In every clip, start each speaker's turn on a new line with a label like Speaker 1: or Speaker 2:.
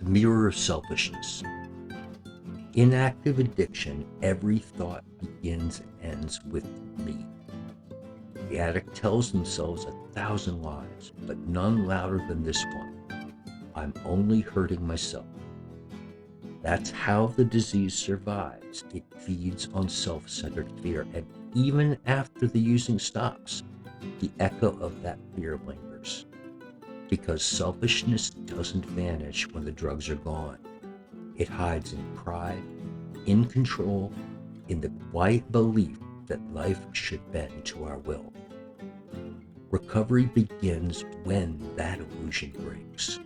Speaker 1: The Mirror of Selfishness. In active addiction, every thought begins and ends with me. The addict tells themselves 1,000 lies, but none louder than this one. I'm only hurting myself. That's how the disease survives. It feeds on self-centered fear, and even after the using stops, the echo of that fear lingers. Because selfishness doesn't vanish when the drugs are gone. It hides in pride, in control, in the quiet belief that life should bend to our will. Recovery begins when that illusion breaks.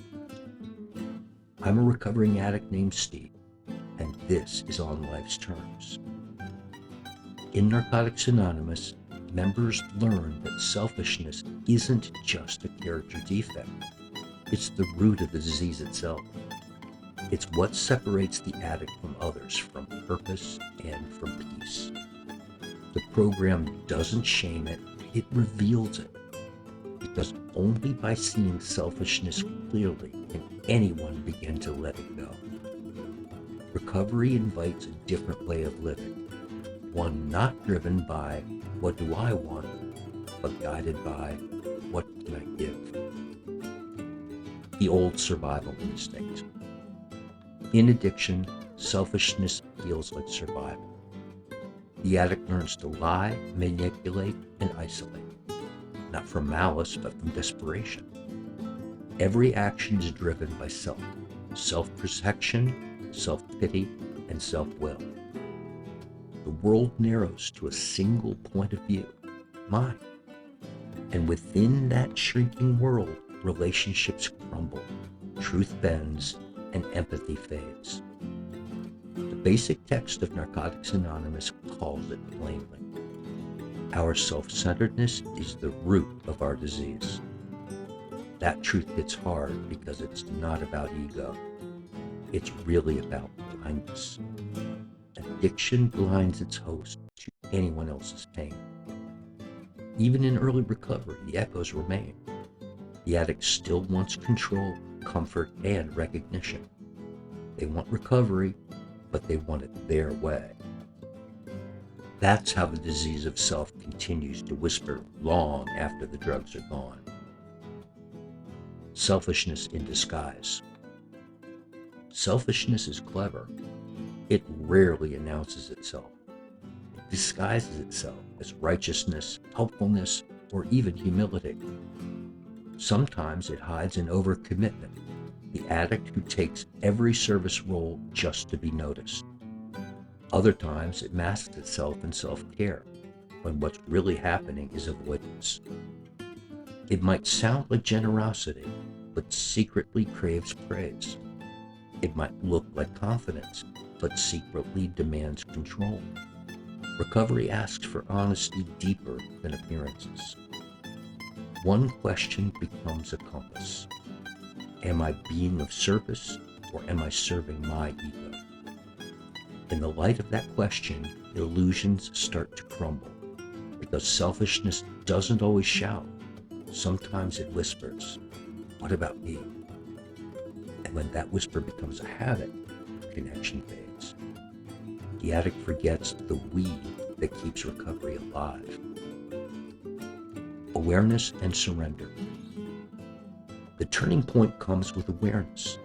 Speaker 1: I'm a recovering addict named Steve, and this is On Life's Terms. In Narcotics Anonymous, members learn that selfishness isn't just a character defect. It's the root of the disease itself. It's what separates the addict from others, from purpose and from peace. The program doesn't shame it, it reveals it. Because only by seeing selfishness clearly can anyone begin to let it go. Recovery invites a different way of living, one not driven by what do I want, but guided by what can I give. The old survival instinct. In addiction, selfishness feels like survival. The addict learns to lie, manipulate, and isolate, not from malice, but from desperation. Every action is driven by self-protection, self-pity, and self-will. The world narrows to a single point of view, mine. And within that shrinking world, relationships crumble, truth bends, and empathy fades. The basic text of Narcotics Anonymous calls it plainly. Our self-centeredness is the root of our disease. That truth hits hard because it's not about ego. It's really about blindness. Addiction blinds its host to anyone else's pain. Even in early recovery, the echoes remain. The addict still wants control, comfort, and recognition. They want recovery, but they want it their way. That's how the disease of self continues to whisper long after the drugs are gone. Selfishness in disguise. Selfishness is clever. It rarely announces itself. It disguises itself as righteousness, helpfulness, or even humility. Sometimes it hides in overcommitment, the addict who takes every service role just to be noticed. Other times it masks itself in self-care, when what's really happening is avoidance. It might sound like generosity, but secretly craves praise. It might look like confidence, but secretly demands control. Recovery asks for honesty deeper than appearances. One question becomes a compass. Am I being of service, or am I serving my ego? In the light of that question, illusions start to crumble, because selfishness doesn't always shout. Sometimes it whispers, "What about me?" And when that whisper becomes a habit, connection fades. The addict forgets the we that keeps recovery alive. Awareness and surrender. The turning point comes with awareness.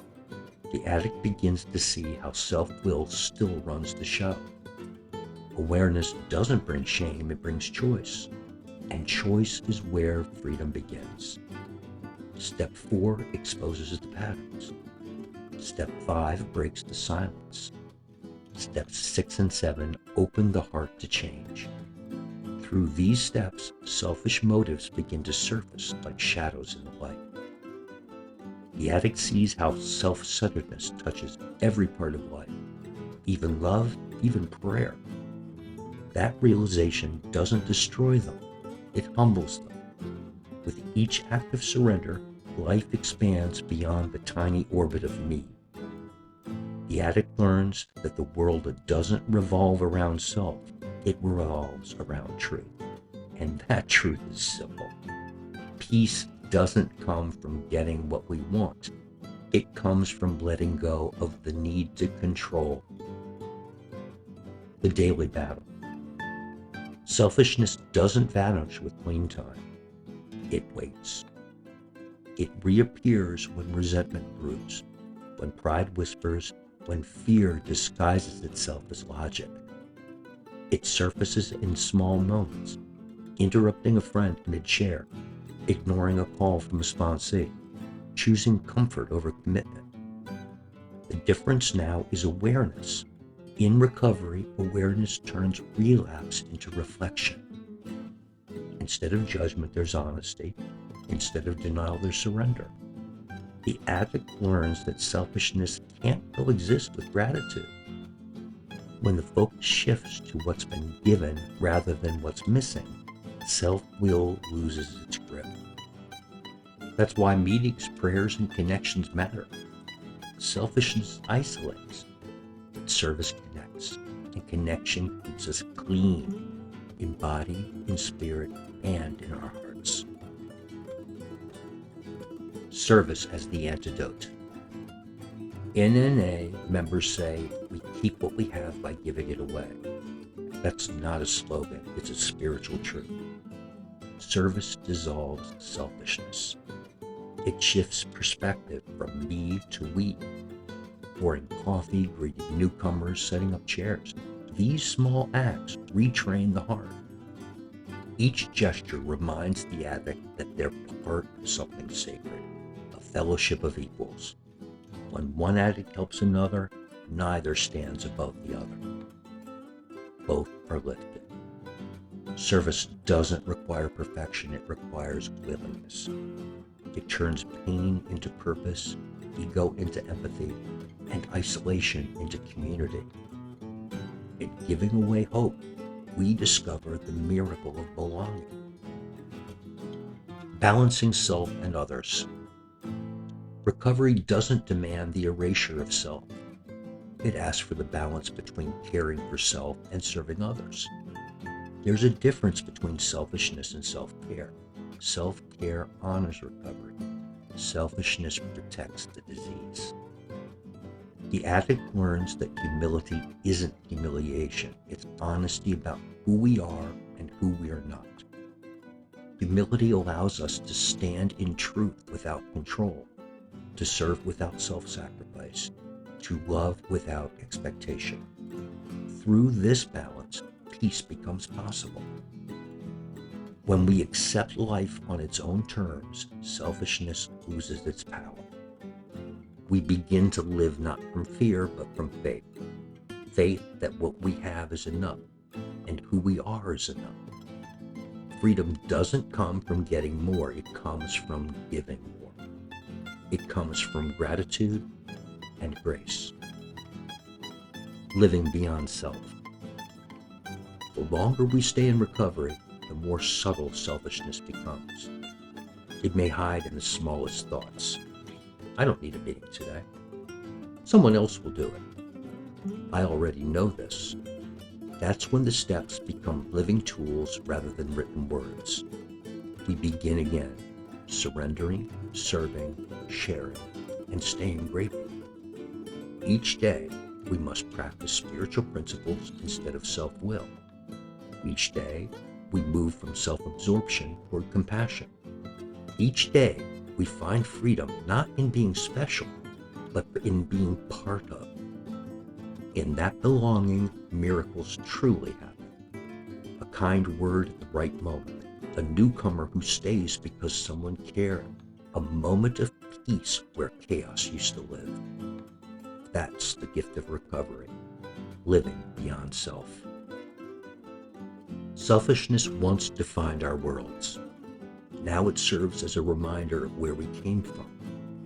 Speaker 1: The addict begins to see how self-will still runs the show. Awareness doesn't bring shame, it brings choice. And choice is where freedom begins. Step 4 exposes the patterns. Step 5 breaks the silence. Steps 6 and 7 open the heart to change. Through these steps, selfish motives begin to surface like shadows in the light. The addict sees how self-centeredness touches every part of life, even love, even prayer. That realization doesn't destroy them, it humbles them. With each act of surrender, life expands beyond the tiny orbit of me. The addict learns that the world doesn't revolve around self, it revolves around truth. And that truth is simple. Peace doesn't come from getting what we want. It comes from letting go of the need to control. The daily battle. Selfishness doesn't vanish with clean time. It waits. It reappears when resentment brews, when pride whispers, when fear disguises itself as logic. It surfaces in small moments, interrupting a friend in a chair, ignoring a call from a sponsee, choosing comfort over commitment. The difference now is awareness. In recovery, awareness turns relapse into reflection. Instead of judgment, there's honesty. Instead of denial, there's surrender. The addict learns that selfishness can't coexist with gratitude. When the focus shifts to what's been given rather than what's missing, self-will loses its grip. That's why meetings, prayers, and connections matter. Selfishness isolates, but service connects, and connection keeps us clean in body, in spirit, and in our hearts. Service as the antidote. In NA, members say, we keep what we have by giving it away. That's not a slogan, it's a spiritual truth. Service dissolves selfishness. It shifts perspective from me to we. Pouring coffee, greeting newcomers, setting up chairs. These small acts retrain the heart. Each gesture reminds the addict that they're part of something sacred, a fellowship of equals. When one addict helps another, neither stands above the other. Both are lifted. Service doesn't require perfection, it requires willingness. It turns pain into purpose, ego into empathy, and isolation into community. In giving away hope, we discover the miracle of belonging. Balancing self and others. Recovery doesn't demand the erasure of self. It asks for the balance between caring for self and serving others. There's a difference between selfishness and self-care. Self-care honors recovery. Selfishness protects the disease. The addict learns that humility isn't humiliation. It's honesty about who we are and who we are not. Humility allows us to stand in truth without control, to serve without self-sacrifice, to love without expectation. Through this balance, peace becomes possible. When we accept life on its own terms, selfishness loses its power. We begin to live not from fear, but from faith. Faith that what we have is enough, and who we are is enough. Freedom doesn't come from getting more, it comes from giving more. It comes from gratitude and grace. Living beyond self. The longer we stay in recovery, the more subtle selfishness becomes. It may hide in the smallest thoughts. I don't need a meeting today. Someone else will do it. I already know this. That's when the steps become living tools rather than written words. We begin again, surrendering, serving, sharing, and staying grateful. Each day, we must practice spiritual principles instead of self-will. Each day, we move from self-absorption toward compassion. Each day, we find freedom not in being special, but in being part of. In that belonging, miracles truly happen. A kind word at the right moment, a newcomer who stays because someone cared, a moment of peace where chaos used to live. That's the gift of recovery, living beyond self. Selfishness once defined our worlds. Now it serves as a reminder of where we came from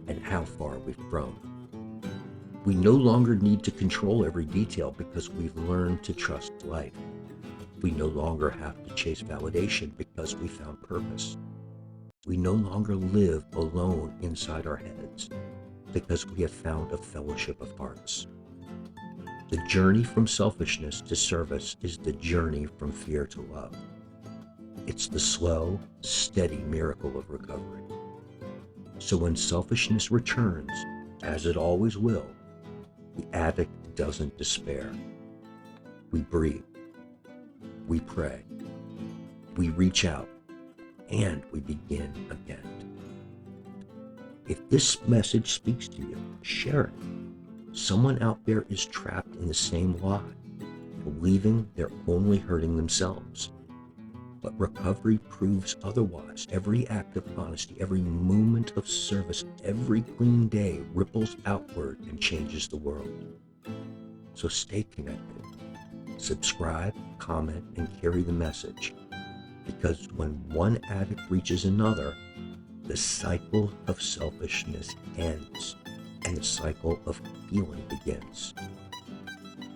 Speaker 1: and how far we've grown. We no longer need to control every detail because we've learned to trust life. We no longer have to chase validation because we found purpose. We no longer live alone inside our heads because we have found a fellowship of hearts. The journey from selfishness to service is the journey from fear to love. It's the slow, steady miracle of recovery. So when selfishness returns, As it always will, the addict doesn't despair. We breathe, we pray, we reach out, and we begin again. If this message speaks to you, share it. Someone out there is trapped in the same lie, believing they're only hurting themselves. But recovery proves otherwise. Every act of honesty, every moment of service, every clean day ripples outward and changes the world. So stay connected. Subscribe, comment, and carry the message. Because when one addict reaches another, the cycle of selfishness ends and the cycle of healing begins.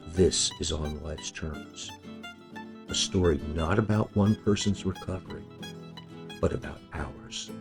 Speaker 1: This is On Life's Terms, a story not about one person's recovery, but about ours.